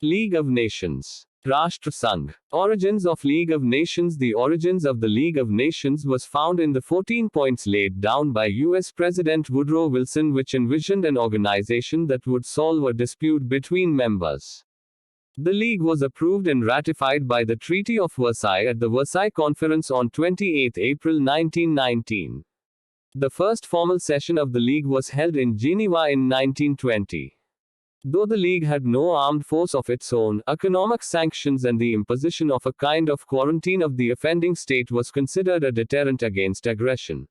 League of Nations. Rashtra Sangh. Origins of League of Nations. The origins of the League of Nations was found in the 14 points laid down by US President Woodrow Wilson, which envisioned an organization that would solve a dispute between members. The League was approved and ratified by the Treaty of Versailles at the Versailles Conference on 28 April 1919. The first formal session of the League was held in Geneva in 1920. Though the League had no armed force of its own, economic sanctions and the imposition of a kind of quarantine of the offending state was considered a deterrent against aggression.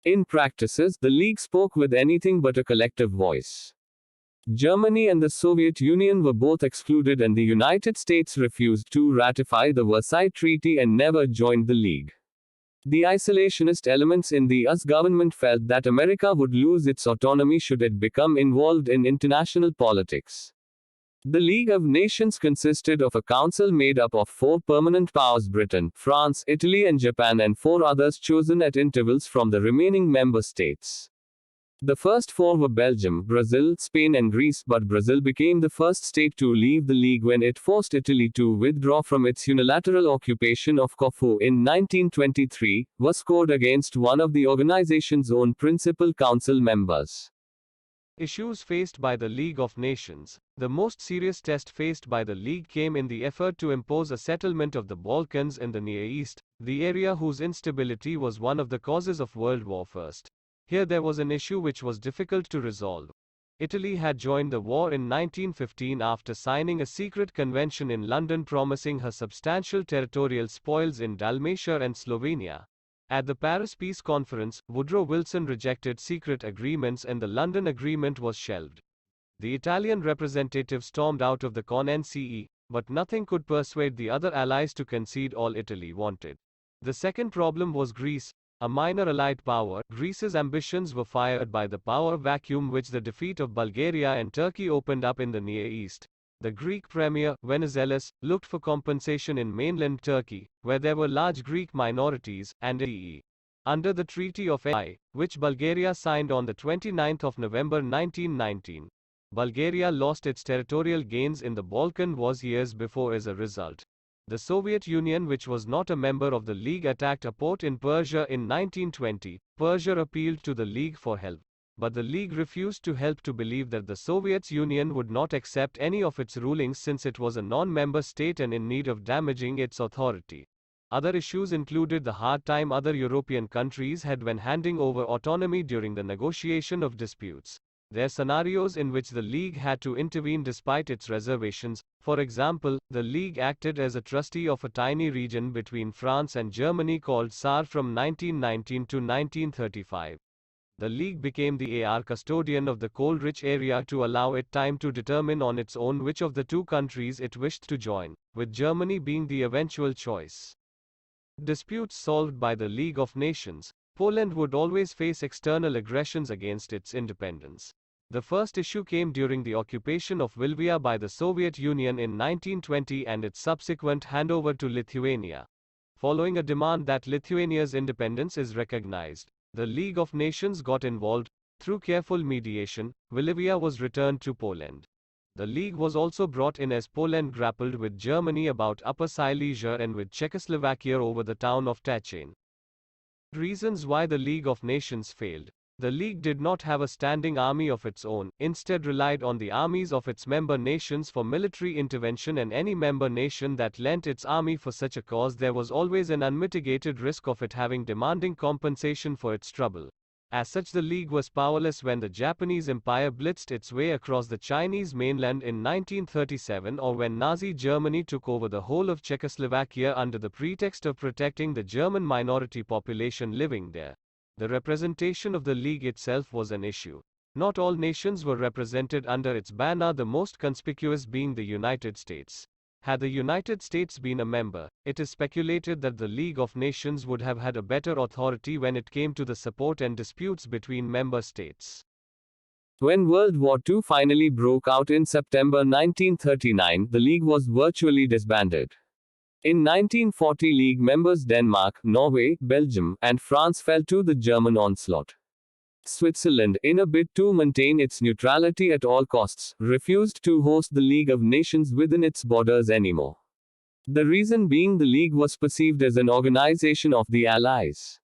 In practices, the League spoke with anything but a collective voice. Germany and the Soviet Union were both excluded, and the United States refused to ratify the Versailles Treaty and never joined the League. The isolationist elements in the US government felt that America would lose its autonomy should it become involved in international politics. The League of Nations consisted of a council made up of 4 permanent powers: Britain, France, Italy, and Japan, and 4 others chosen at intervals from the remaining member states. The first 4 were Belgium, Brazil, Spain, and Greece, but Brazil became the first state to leave the League when it forced Italy to withdraw from its unilateral occupation of Corfu in 1923, was scored against one of the organization's own principal council members. Issues faced by the League of Nations. The most serious test faced by the League came in the effort to impose a settlement of the Balkans in the Near East, the area whose instability was one of the causes of World War I. Here there was an issue which was difficult to resolve. Italy had joined the war in 1915 after signing a secret convention in London promising her substantial territorial spoils in Dalmatia and Slovenia. At the Paris Peace Conference, Woodrow Wilson rejected secret agreements and the London Agreement was shelved. The Italian representative stormed out of the CONNCE, but nothing could persuade the other allies to concede all Italy wanted. The second problem was Greece, a minor allied power. Greece's ambitions were fired by the power vacuum which the defeat of Bulgaria and Turkey opened up in the Near East. The Greek premier, Venizelos, looked for compensation in mainland Turkey, where there were large Greek minorities, and e. Under the Treaty of Ai, which Bulgaria signed on the 29th of November 1919. Bulgaria lost its territorial gains in the Balkan Wars years before as a result. The Soviet Union, which was not a member of the League, attacked a port in Persia in 1920. Persia appealed to the League for help. But the League refused to help, to believe that the Soviet Union would not accept any of its rulings since it was a non-member state and in need of damaging its authority. Other issues included the hard time other European countries had when handing over autonomy during the negotiation of disputes. There are scenarios in which the League had to intervene despite its reservations. For example, the League acted as a trustee of a tiny region between France and Germany called Saar from 1919 to 1935. The League became the custodian of the coal-rich area to allow it time to determine on its own which of the 2 countries it wished to join, with Germany being the eventual choice. Disputes solved by the League of Nations. Poland would always face external aggressions against its independence. The first issue came during the occupation of Lvivia by the Soviet Union in 1920 and its subsequent handover to Lithuania. Following a demand that Lithuania's independence is recognized, the League of Nations got involved. Through careful mediation, Lvivia was returned to Poland. The League was also brought in as Poland grappled with Germany about Upper Silesia and with Czechoslovakia over the town of Tachin. Reasons why the League of Nations failed. The League did not have a standing army of its own, instead relied on the armies of its member nations for military intervention, and any member nation that lent its army for such a cause, there was always an unmitigated risk of it having demanding compensation for its trouble. As such, the League was powerless when the Japanese Empire blitzed its way across the Chinese mainland in 1937, or when Nazi Germany took over the whole of Czechoslovakia under the pretext of protecting the German minority population living there. The representation of the League itself was an issue. Not all nations were represented under its banner, the most conspicuous being the United States. Had the United States been a member, it is speculated that the League of Nations would have had a better authority when it came to the support and disputes between member states. When World War II finally broke out in September 1939, the League was virtually disbanded. In 1940, League members Denmark, Norway, Belgium, and France fell to the German onslaught. Switzerland, in a bid to maintain its neutrality at all costs, refused to host the League of Nations within its borders anymore. The reason being the League was perceived as an organization of the Allies.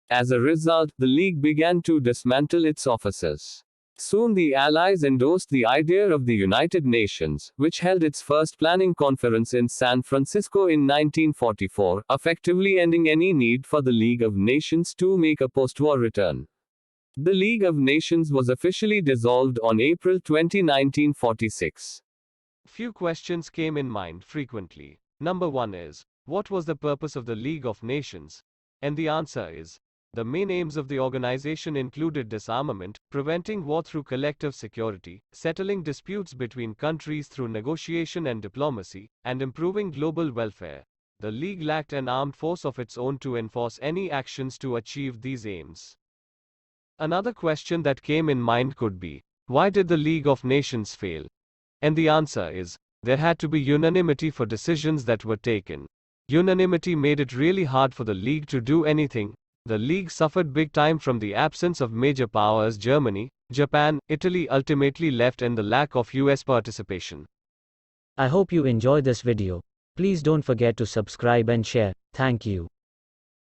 As a result, the League began to dismantle its offices. Soon the Allies endorsed the idea of the United Nations, which held its first planning conference in San Francisco in 1944, effectively ending any need for the League of Nations to make a post-war return. The League of Nations was officially dissolved on April 20, 1946. Few questions came in mind frequently. Number 1 is, what was the purpose of the League of Nations? And the answer is, the main aims of the organization included disarmament, preventing war through collective security, settling disputes between countries through negotiation and diplomacy, and improving global welfare. The League lacked an armed force of its own to enforce any actions to achieve these aims. Another question that came in mind could be, why did the League of Nations fail? And the answer is, there had to be unanimity for decisions that were taken. Unanimity made it really hard for the League to do anything. The League suffered big time from the absence of major powers. Germany, Japan, Italy ultimately left, and the lack of US participation. I hope you enjoyed this video. Please don't forget to subscribe and share. Thank you.